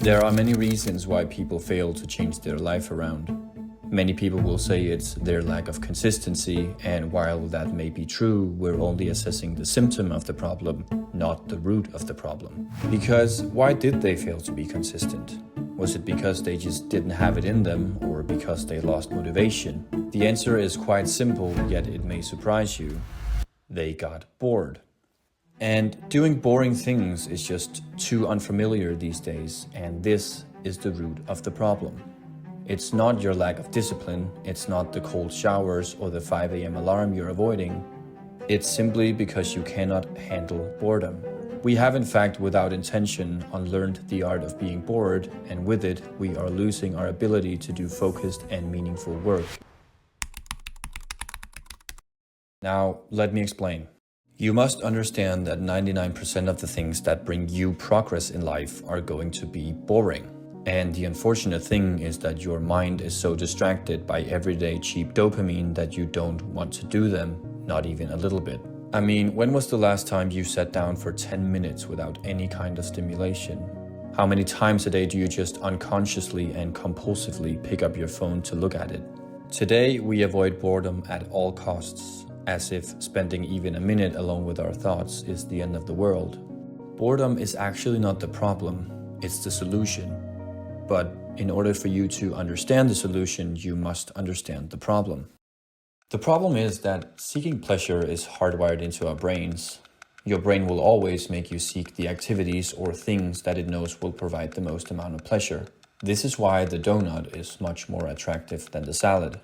There are many reasons why people fail to change their life around. Many people will say it's their lack of consistency, and while that may be true, we're only assessing the symptom of the problem, not the root of the problem. Because why did they fail to be consistent? Was it because they just didn't have it in them, or because they lost motivation? The answer is quite simple, yet it may surprise you. They got bored. And doing boring things is just too unfamiliar these days, and this is the root of the problem. It's not your lack of discipline, it's not the cold showers or the 5 a.m. alarm you're avoiding. It's simply because you cannot handle boredom. We have in fact, without intention, unlearned the art of being bored, and with it, we are losing our ability to do focused and meaningful work. Now, let me explain. You must understand that 99% of the things that bring you progress in life are going to be boring. And the unfortunate thing is that your mind is so distracted by everyday cheap dopamine that you don't want to do them, not even a little bit. I mean, when was the last time you sat down for 10 minutes without any kind of stimulation? How many times a day do you just unconsciously and compulsively pick up your phone to look at it? Today, we avoid boredom at all costs, as if spending even a minute alone with our thoughts is the end of the world. Boredom is actually not the problem, it's the solution. But in order for you to understand the solution, you must understand the problem. The problem is that seeking pleasure is hardwired into our brains. Your brain will always make you seek the activities or things that it knows will provide the most amount of pleasure. This is why the donut is much more attractive than the salad.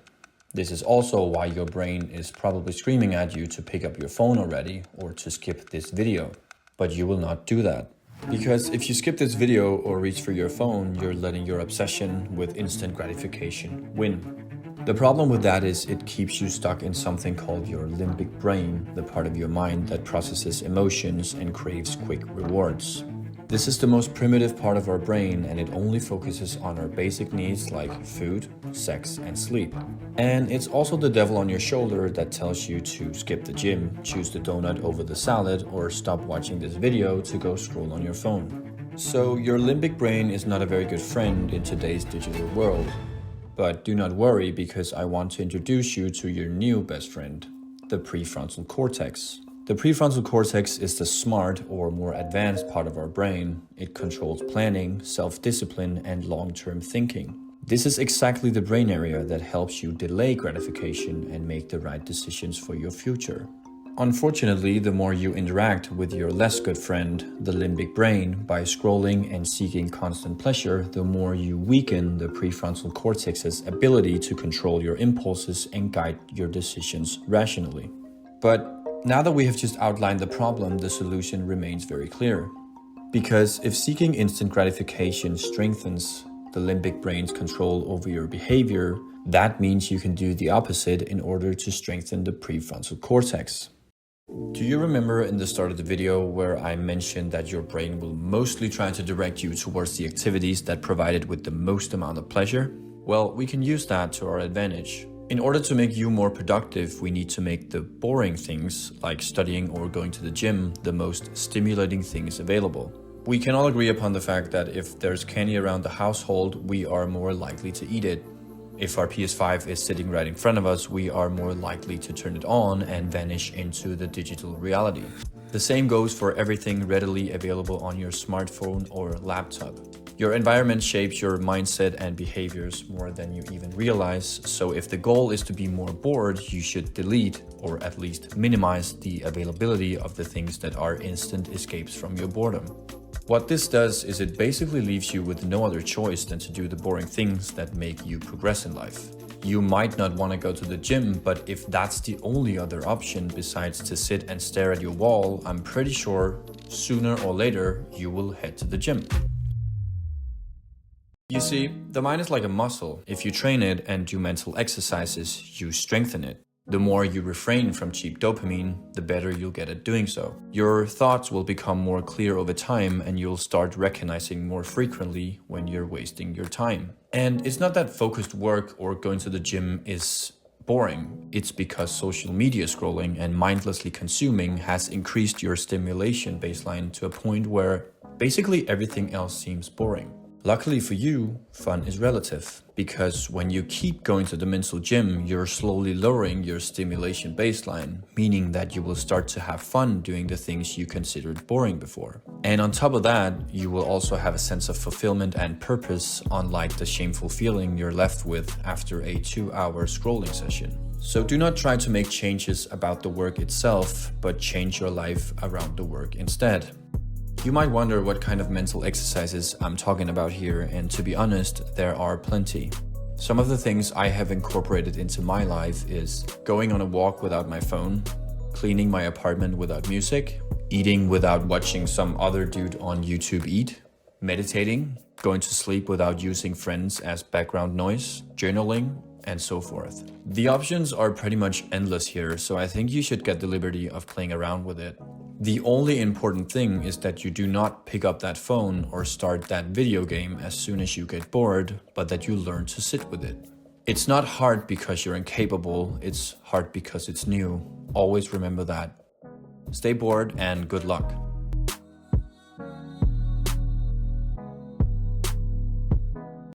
This is also why your brain is probably screaming at you to pick up your phone already or to skip this video. But you will not do that. Because if you skip this video or reach for your phone, you're letting your obsession with instant gratification win. The problem with that is it keeps you stuck in something called your limbic brain, the part of your mind that processes emotions and craves quick rewards. This is the most primitive part of our brain, and it only focuses on our basic needs like food, sex, and sleep. And it's also the devil on your shoulder that tells you to skip the gym, choose the donut over the salad, or stop watching this video to go scroll on your phone. So your limbic brain is not a very good friend in today's digital world. But do not worry, because I want to introduce you to your new best friend, the prefrontal cortex. The prefrontal cortex is the smart or more advanced part of our brain. It controls planning, self-discipline, and long-term thinking. This is exactly the brain area that helps you delay gratification and make the right decisions for your future. Unfortunately, the more you interact with your less good friend, the limbic brain, by scrolling and seeking constant pleasure, the more you weaken the prefrontal cortex's ability to control your impulses and guide your decisions rationally. But now that we have just outlined the problem, the solution remains very clear. Because if seeking instant gratification strengthens the limbic brain's control over your behavior, that means you can do the opposite in order to strengthen the prefrontal cortex. Do you remember in the start of the video where I mentioned that your brain will mostly try to direct you towards the activities that provide it with the most amount of pleasure? Well, we can use that to our advantage. In order to make you more productive, we need to make the boring things, like studying or going to the gym, the most stimulating things available. We can all agree upon the fact that if there's candy around the household, we are more likely to eat it. If our PS5 is sitting right in front of us, we are more likely to turn it on and vanish into the digital reality. The same goes for everything readily available on your smartphone or laptop. Your environment shapes your mindset and behaviors more than you even realize, so if the goal is to be more bored, you should delete or at least minimize the availability of the things that are instant escapes from your boredom. What this does is it basically leaves you with no other choice than to do the boring things that make you progress in life. You might not want to go to the gym, but if that's the only other option besides to sit and stare at your wall, I'm pretty sure sooner or later you will head to the gym. You see, the mind is like a muscle. If you train it and do mental exercises, you strengthen it. The more you refrain from cheap dopamine, the better you'll get at doing so. Your thoughts will become more clear over time, and you'll start recognizing more frequently when you're wasting your time. And it's not that focused work or going to the gym is boring. It's because social media scrolling and mindlessly consuming has increased your stimulation baseline to a point where basically everything else seems boring. Luckily for you, fun is relative, because when you keep going to the mental gym, you're slowly lowering your stimulation baseline, meaning that you will start to have fun doing the things you considered boring before. And on top of that, you will also have a sense of fulfillment and purpose, unlike the shameful feeling you're left with after a 2-hour scrolling session. So do not try to make changes about the work itself, but change your life around the work instead. You might wonder what kind of mental exercises I'm talking about here, and to be honest, there are plenty. Some of the things I have incorporated into my life is going on a walk without my phone, cleaning my apartment without music, eating without watching some other dude on YouTube eat, meditating, going to sleep without using friends as background noise, journaling, and so forth. The options are pretty much endless here, so I think you should get the liberty of playing around with it. The only important thing is that you do not pick up that phone or start that video game as soon as you get bored, but that you learn to sit with it. It's not hard because you're incapable, it's hard because it's new. Always remember that. Stay bored and good luck.